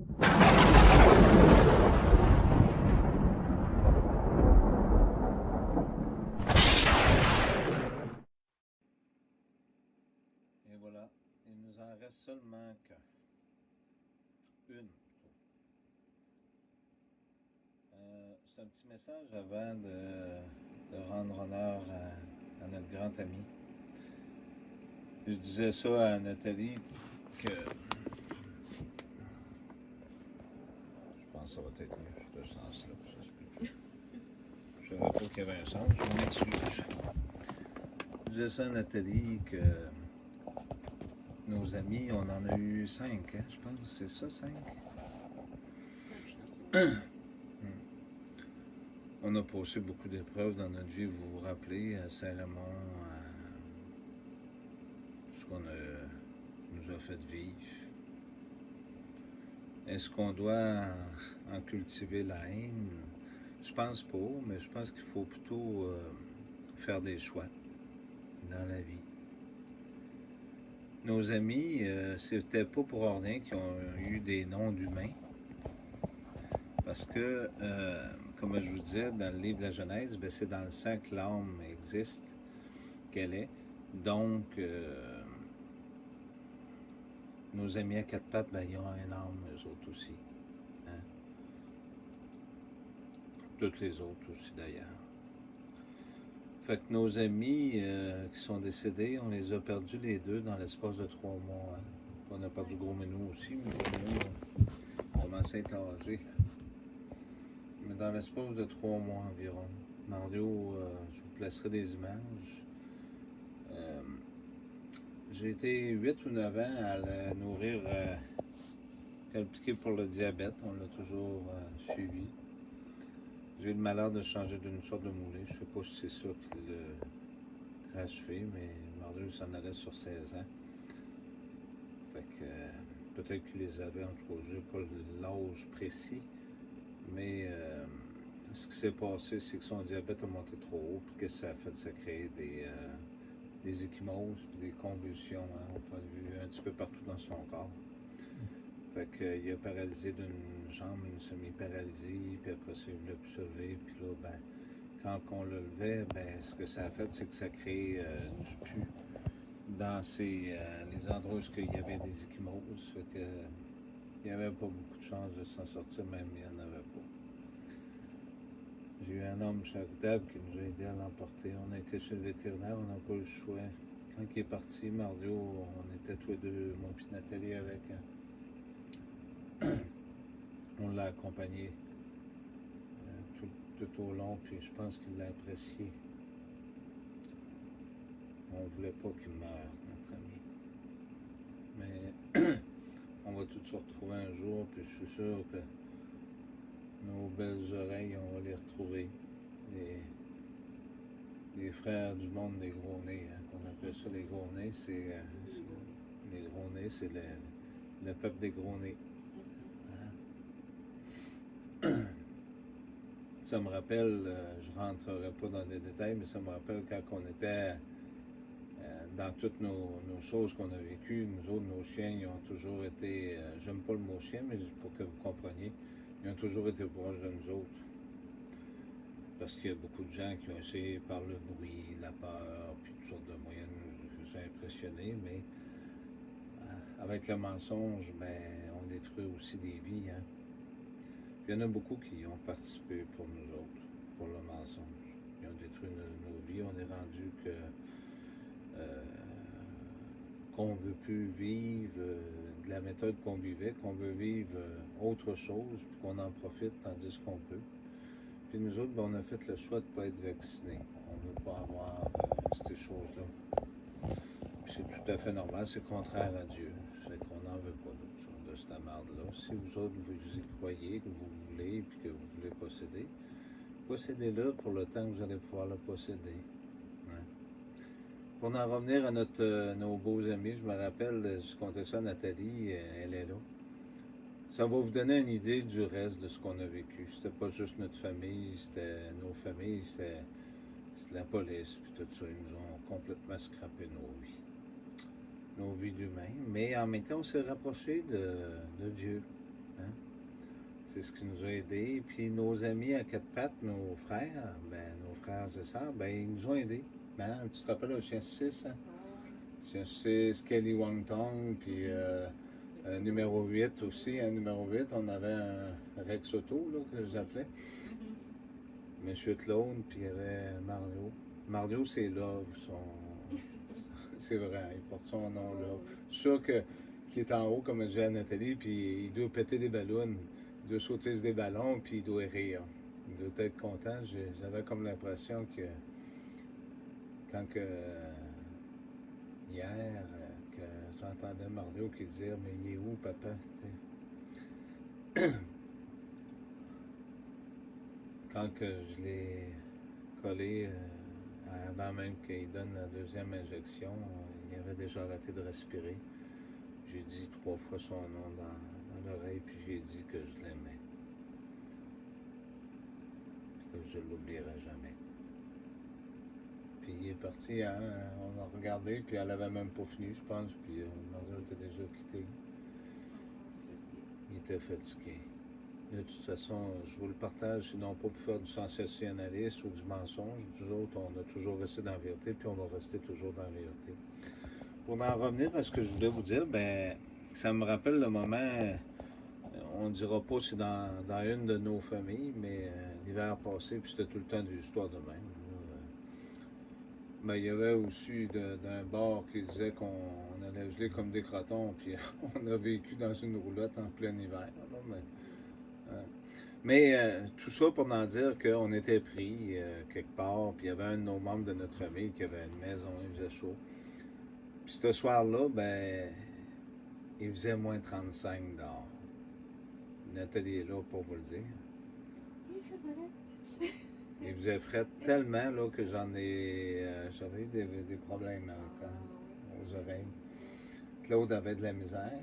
Et voilà, il nous en reste seulement qu'une. C'est un petit message avant de rendre honneur à notre grand ami. Je disais ça à Nathalie que je pense que ça va être mieux, ce sens-là. Ça se peut. Je savais pas qu'il y avait un sens, je m'excuse. Je disais ça à Nathalie que nos amis, on en a eu 5, hein, je pense que c'est ça, 5. On a passé beaucoup d'épreuves dans notre vie, vous vous rappelez, à Saint-Raymond, ce qu'on nous a fait vivre. Est-ce qu'on doit en cultiver la haine? Je pense pas, mais je pense qu'il faut plutôt faire des choix dans la vie. Nos amis, c'était pas pour rien qu'ils ont eu des noms d'humains. Parce que, comme je vous disais, dans le livre de la Genèse, ben, c'est dans le sang que l'âme existe, qu'elle est. Donc, nos amis à quatre pattes, ben, ils ont un âme, eux autres aussi. Hein? Toutes les autres aussi, d'ailleurs. Fait que nos amis qui sont décédés, on les a perdus les deux dans l'espace de 3 mois. Hein? On a perdu Gros Minou aussi, mais Gros Minou commençait à être âgé. Mais dans l'espace de 3 mois environ. Mario, je vous placerai des images. J'ai été 8 ou 9 ans à la nourrir, à le piquer pour le diabète. On l'a toujours suivi. J'ai eu le malheur de changer d'une sorte de moulée. Je ne sais pas si c'est ça qui l'a achevé, mais Mario s'en allait sur 16 ans. Fait que peut-être qu'il les avait, en tout cas, je n'ai pas l'âge précis. Mais ce qui s'est passé, c'est que son diabète a monté trop haut, puis qu'est-ce que ça a fait? Ça a créé des ecchymoses, puis des convulsions, hein, on peut vu un petit peu partout dans son corps. Fait qu'il a paralysé d'une jambe, une semi-paralysie, puis après ça, il ne voulait plus se lever, puis là, ben, quand on le levait, ben, ce que ça a fait, c'est que ça crée du pus dans les endroits où il y avait des ecchymoses. Fait que il n'y avait pas beaucoup de chances de s'en sortir, même il n'y en avait pas. J'ai eu un homme charitable qui nous a aidé à l'emporter. On a été chez le vétérinaire, on n'a pas eu le choix. Quand il est parti, Mario, on était tous les deux, moi et Nathalie, avec. On l'a accompagné tout au long, puis je pense qu'il l'a apprécié. On ne voulait pas qu'il meure, notre ami. Mais on va tous se retrouver un jour, puis je suis sûr que nos belles oreilles, on va les retrouver. Les frères du monde des gros nez, hein, qu'on appelle ça les gros nez, les gros nez, c'est le peuple des gros nez. Hein? Ça me rappelle, je ne rentrerai pas dans des détails, mais ça me rappelle quand on était dans toutes nos choses qu'on a vécues, nous autres, nos chiens, ils ont toujours été, j'aime pas le mot chien, mais pour que vous compreniez, ils ont toujours été proches de nous autres. Parce qu'il y a beaucoup de gens qui ont essayé par le bruit, la peur, puis toutes sortes de moyens de nous impressionner, mais avec le mensonge, ben, on détruit aussi des vies. Hein? Puis il y en a beaucoup qui ont participé pour nous autres, pour le mensonge. Ils ont détruit nos vies. On est rendu qu'on ne veut plus vivre de la méthode qu'on vivait, qu'on veut vivre autre chose, puis qu'on en profite tandis qu'on peut. Puis nous autres, ben, on a fait le choix de ne pas être vaccinés. On ne veut pas avoir ces choses-là. Puis c'est tout à fait normal, c'est contraire à Dieu. C'est qu'on n'en veut pas de cette merde-là. Si vous autres, vous y croyez, que vous voulez, puis que vous voulez posséder, possédez-le pour le temps que vous allez pouvoir le posséder. Hein? Pour en revenir à nos beaux amis, je me rappelle, je comptais ça à Nathalie, elle est là. Ça va vous donner une idée du reste de ce qu'on a vécu. C'était pas juste notre famille, c'était nos familles, c'était la police, puis tout ça. Ils nous ont complètement scrappé nos vies d'humains. Mais en même temps, on s'est rapproché de Dieu. Hein? C'est ce qui nous a aidés. Puis nos amis à quatre pattes, nos frères, nos frères et sœurs, ils nous ont aidés. Tu te rappelles au chien 6, hein? Chien 6, Kelly Wang Tong, puis numéro 8 aussi. Numéro 8, on avait un Rex Auto, là, que j'appelais. Monsieur Claude, puis il y avait Mario. Mario, c'est Love, c'est vrai, il porte son nom là. Je suis sûr qu'il est en haut, comme je disais à Nathalie, puis il doit péter des ballons, il doit sauter sur des ballons, puis il doit rire. Il doit être content. J'avais comme l'impression que quand hier, que j'entendais Mario qui disait mais il est où, papa? Quand que je l'ai collé avant même qu'il donne la deuxième injection, il avait déjà arrêté de respirer. J'ai dit 3 fois son nom dans l'oreille, puis j'ai dit que je l'aimais. Que je ne l'oublierai jamais. Puis il est parti, hein, on a regardé, puis elle avait même pas fini, je pense, puis Mario était déjà quitté. Il était fatigué. De toute façon, je vous le partage, sinon pas pour faire du sensationnalisme ou du mensonge. Nous autres, on a toujours resté dans la vérité, puis on va rester toujours dans la vérité. Pour en revenir à ce que je voulais vous dire, ça me rappelle le moment, on ne dira pas c'est dans une de nos familles, mais l'hiver passé, puis c'était tout le temps des histoires de même. Il y avait aussi d'un bar qui disait qu'on allait geler comme des crotons, puis on a vécu dans une roulotte en plein hiver. Mais tout ça pour en dire qu'on était pris quelque part, puis il y avait un de nos membres de notre famille qui avait une maison, il faisait chaud. Puis ce soir-là, il faisait moins 35 dehors. Nathalie est là pour vous le dire. Oui, c'est vrai. Il faisait frais tellement là, que j'avais eu des problèmes avec ça, aux oreilles. Claude avait de la misère.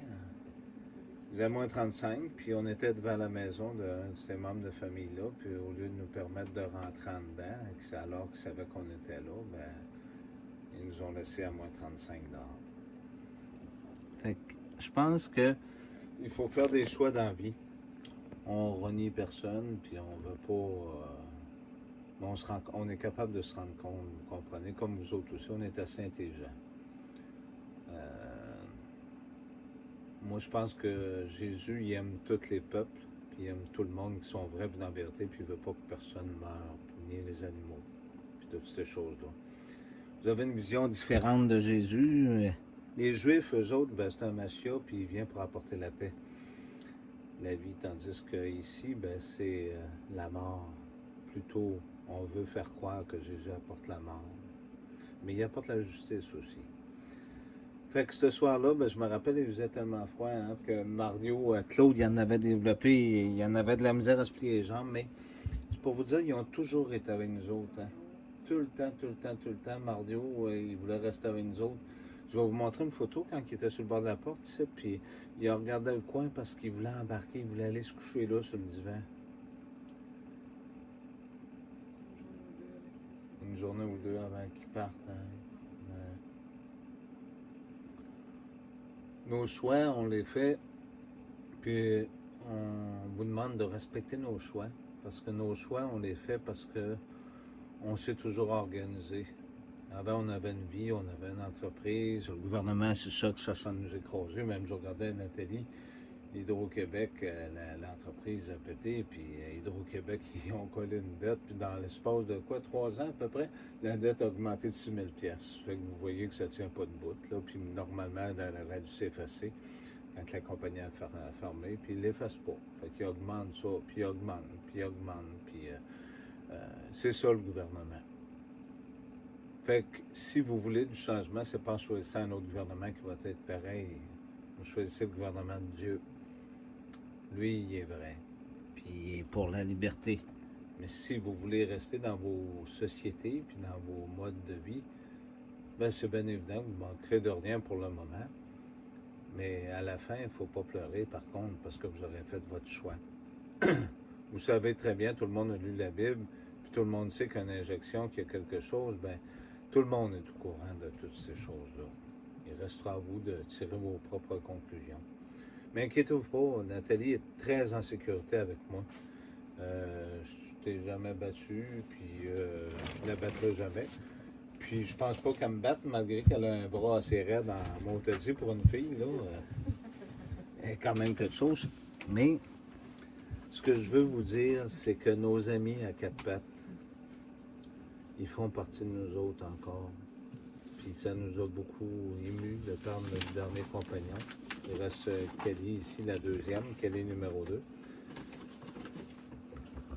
Il faisait moins 35, puis on était devant la maison d'un de ces membres de famille-là, puis au lieu de nous permettre de rentrer en dedans, alors qu'ils savaient qu'on était là, ils nous ont laissés à moins 35 dehors. Fait que je pense que il faut faire des choix dans la vie. On renie personne, puis on veut pas... on est capable de se rendre compte, vous comprenez, comme vous autres aussi, on est assez intelligents. Moi, je pense que Jésus, il aime tous les peuples, puis il aime tout le monde qui sont vrais dans la vérité, puis il ne veut pas que personne meure, ni les animaux, puis toutes ces choses-là. Vous avez une vision différente de Jésus. Les Juifs, eux autres, c'est un Messie, puis il vient pour apporter la paix, la vie, tandis qu'ici, c'est la mort. Plutôt, on veut faire croire que Jésus apporte la mort. Mais il apporte la justice aussi. Fait que ce soir-là, je me rappelle, il faisait tellement froid que Mario, Claude, il en avait développé, il en avait de la misère à se plier les jambes, mais c'est pour vous dire, ils ont toujours été avec nous autres. Hein. Tout le temps, Mario, il voulait rester avec nous autres. Je vais vous montrer une photo quand il était sur le bord de la porte ici, puis il a regardé le coin parce qu'il voulait embarquer, il voulait aller se coucher là sur le divan. Une journée ou deux avant qu'il parte. Hein. Nos choix, on les fait, puis on vous demande de respecter nos choix, parce que nos choix, on les fait parce que on s'est toujours organisé. Avant, on avait une vie, on avait une entreprise, le gouvernement, c'est ça que ça nous écrasé. Même je regardais Nathalie, Hydro-Québec, l'entreprise a pété, puis Hydro-Québec, ils ont collé une dette, puis dans l'espace de 3 ans à peu près, la dette a augmenté de 6 000 $. Fait que vous voyez que ça ne tient pas de bout, là, puis normalement, elle aurait dû s'effacer quand la compagnie a fermé, puis il ne l'efface pas. Fait qu'il augmente ça, puis il augmente, puis c'est ça le gouvernement. Fait que si vous voulez du changement, c'est pas en choisissant un autre gouvernement qui va être pareil. Vous choisissez le gouvernement de Dieu. Lui, il est vrai. Puis il est pour la liberté. Mais si vous voulez rester dans vos sociétés, puis dans vos modes de vie, c'est bien évident que vous manquerez de rien pour le moment. Mais à la fin, il ne faut pas pleurer, par contre, parce que vous aurez fait votre choix. Vous savez très bien, tout le monde a lu la Bible, puis tout le monde sait qu'une injection, qu'il y a quelque chose, tout le monde est au courant de toutes ces choses-là. Il restera à vous de tirer vos propres conclusions. Mais inquiétez-vous pas, Nathalie est très en sécurité avec moi. Je t'ai jamais battu, puis je la battrai jamais. Puis je pense pas qu'elle me batte, malgré qu'elle a un bras assez raide en montagne pour une fille, là. Elle est quand même quelque chose. Mais ce que je veux vous dire, c'est que nos amis à quatre pattes, ils font partie de nous autres encore. Puis ça nous a beaucoup émus de perdre notre dernier compagnon. Il reste Kelly ici, la deuxième, Kelly numéro 2.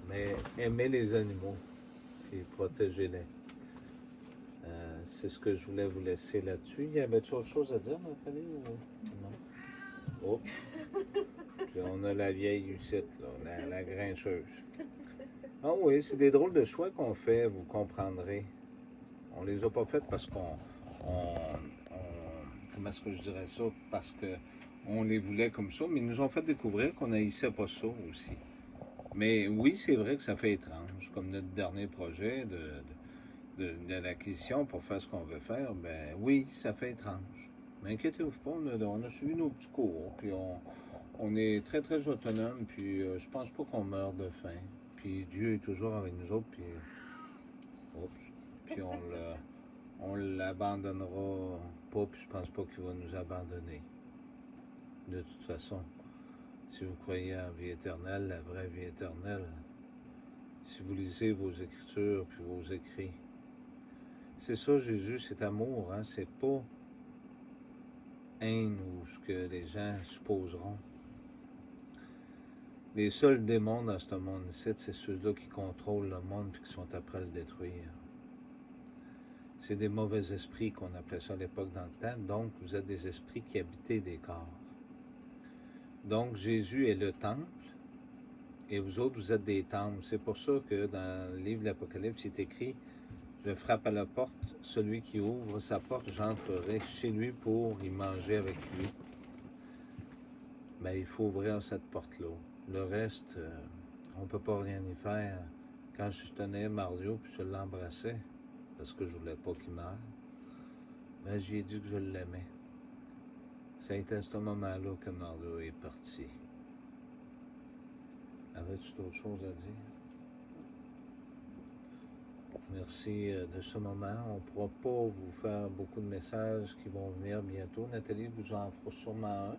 Mais aimez les animaux, puis protégez-les. C'est ce que je voulais vous laisser là-dessus. Y avait-tu autre chose à dire, Nathalie? Ou... non? Oh. Puis on a la vieille Lucette, là, la grincheuse. Ah oui, c'est des drôles de choix qu'on fait, vous comprendrez. On les a pas faits parce qu'on... comment est-ce que je dirais ça? Parce qu'on les voulait comme ça, mais ils nous ont fait découvrir qu'on haïssait pas ça aussi. Mais oui, c'est vrai que ça fait étrange, comme notre dernier projet de l'acquisition pour faire ce qu'on veut faire, ben oui, ça fait étrange. Mais inquiétez-vous pas, on a suivi nos petits cours, puis on est très, très autonome, puis je pense pas qu'on meurt de faim. Puis Dieu est toujours avec nous autres, puis on l'abandonnera pas, puis je pense pas qu'il va nous abandonner. De toute façon, si vous croyez en vie éternelle, la vraie vie éternelle, si vous lisez vos écritures puis vos écrits, c'est ça Jésus, c'est amour, hein? C'est pas haine ou ce que les gens supposeront. Les seuls démons dans ce monde-ci, c'est ceux-là qui contrôlent le monde et qui sont après le détruire. C'est des mauvais esprits qu'on appelait ça à l'époque dans le temps. Donc, vous êtes des esprits qui habitaient des corps. Donc, Jésus est le temple et vous autres, vous êtes des temples. C'est pour ça que dans le livre de l'Apocalypse, il est écrit « Je frappe à la porte, celui qui ouvre sa porte, j'entrerai chez lui pour y manger avec lui. » Mais il faut ouvrir cette porte-là. Le reste, on ne peut pas rien y faire. Quand je tenais Mario puis je l'embrassais, parce que je voulais pas qu'il meure, ben, j'ai dit que je l'aimais. Ça a été à ce moment-là que Mario est parti. Avais-tu d'autres choses à dire? Merci de ce moment. On ne pourra pas vous faire beaucoup de messages qui vont venir bientôt. Nathalie vous en fera sûrement un.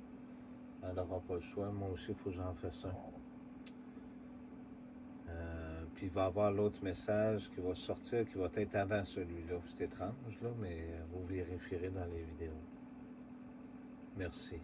Elle n'aura pas le choix. Moi aussi, il faut que j'en fasse un. Puis il va y avoir l'autre message qui va sortir, qui va être avant celui-là. C'est étrange, là, mais vous vérifierez dans les vidéos. Merci.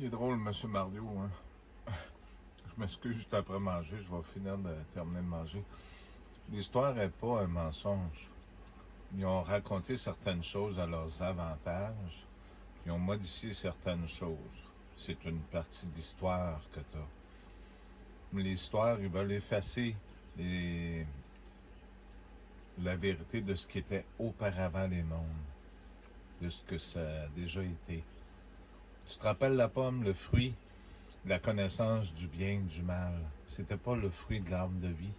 C'est drôle, Monsieur Mario. Hein? Je m'excuse juste après manger. Je vais finir de terminer de manger. L'histoire n'est pas un mensonge. Ils ont raconté certaines choses à leurs avantages. Ils ont modifié certaines choses. C'est une partie de l'histoire que tu as. L'histoire, ils veulent effacer la vérité de ce qui était auparavant les mondes, de ce que ça a déjà été. Tu te rappelles la pomme, le fruit de la connaissance du bien et du mal. C'était pas le fruit de l'arbre de vie,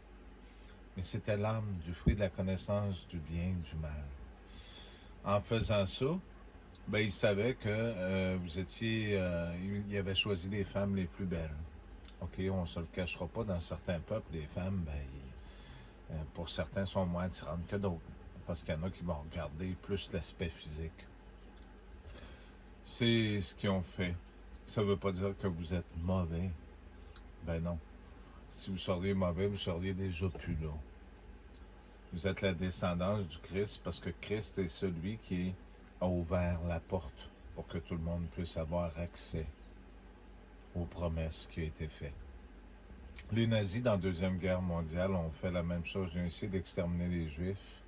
mais c'était l'arbre du fruit de la connaissance du bien et du mal. En faisant ça, ben, il savait que vous étiez... il avait choisi les femmes les plus belles. OK, on ne se le cachera pas, dans certains peuples, les femmes, ben, pour certains, sont moins attirantes que d'autres. Parce qu'il y en a qui vont regarder plus l'aspect physique. C'est ce qu'ils ont fait. Ça ne veut pas dire que vous êtes mauvais. Ben non. Si vous seriez mauvais, vous seriez déjà plus là. Vous êtes la descendance du Christ parce que Christ est celui qui a ouvert la porte pour que tout le monde puisse avoir accès aux promesses qui ont été faites. Les nazis, dans la Deuxième Guerre mondiale, ont fait la même chose. Ils ont essayé d'exterminer les Juifs.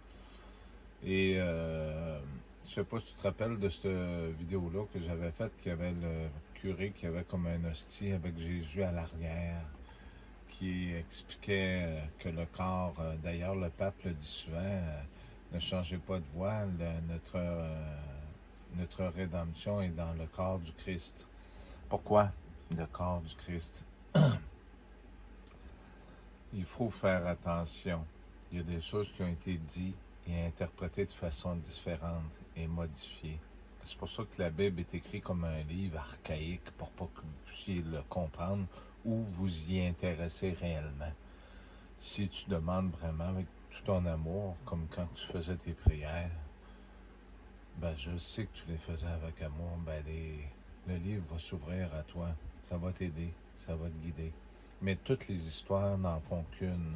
Et je sais pas si tu te rappelles de cette vidéo-là que j'avais faite, qu'il y avait le curé qui avait comme un hostie avec Jésus à l'arrière, qui expliquait que le corps, d'ailleurs le pape le dit souvent, ne changez pas de voile, notre rédemption est dans le corps du Christ. Pourquoi le corps du Christ? Il faut faire attention. Il y a des choses qui ont été dites et interprétées de façon différente et modifiées. C'est pour ça que la Bible est écrite comme un livre archaïque pour pas que vous puissiez le comprendre ou vous y intéresser réellement. Si tu demandes vraiment avec tout ton amour, comme quand tu faisais tes prières, ben je sais que tu les faisais avec amour, ben le livre va s'ouvrir à toi. Ça va t'aider, ça va te guider. Mais toutes les histoires n'en font qu'une.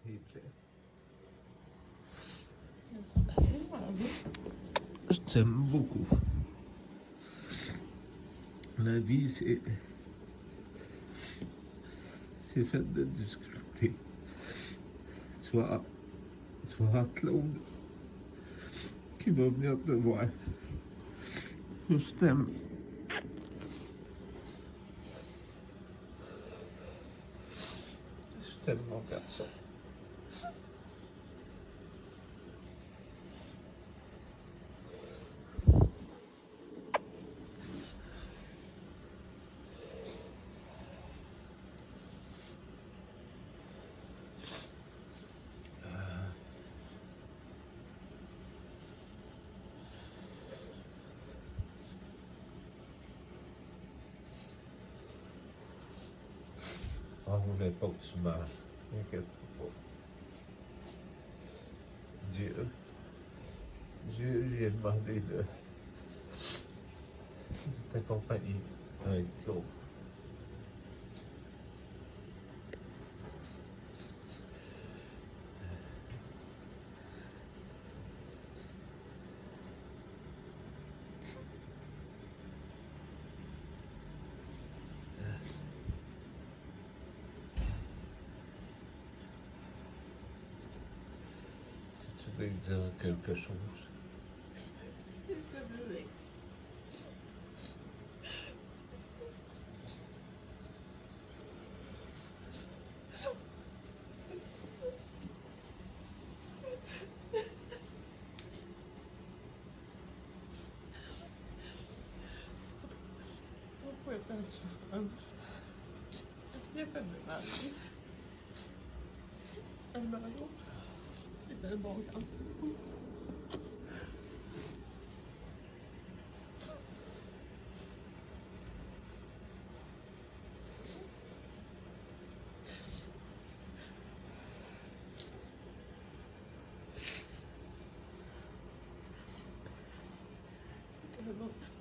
s'il te plaît. Je t'aime beaucoup. La vie, c'est fait de difficultés. Tu vas avoir Claude qui va venir te voir. Je t'aime. Je t'aime, mon garçon. On voulait pas que tu meurs. T'inquiète pas. Dieu, lui a demandé de t'accompagner avec Claude. Tu veux lui dire quelque chose? Il peut pleurer. Pourquoi tant de souffrance? Il n'y a pas de mari. Un mari, c'est un bon garçon.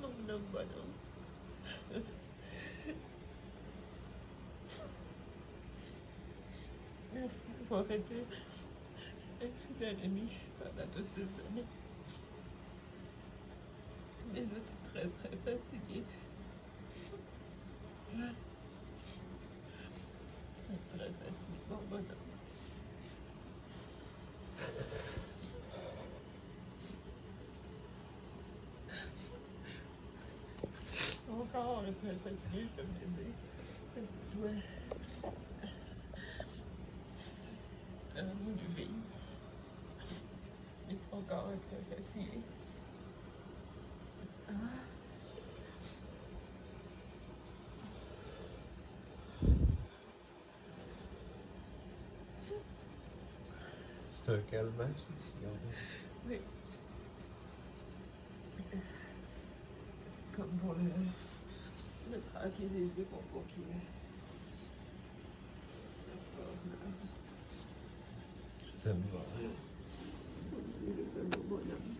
Mon homme bonhomme. Merci d'avoir été un fidèle ami pendant toutes ces années. Mais j'étais très très fatiguée. Très très fatiguée, mon bonhomme. Mon corps est très fatigué, je peux me le dire. Parce que toi, t'as voulu vivre. Et ton corps est très fatigué. C'est un calmant, c'est Oui. C'est comme pour le tranquilliser pour pas qu'il se passe là. Je t'aime. Il est un beau bonhomme.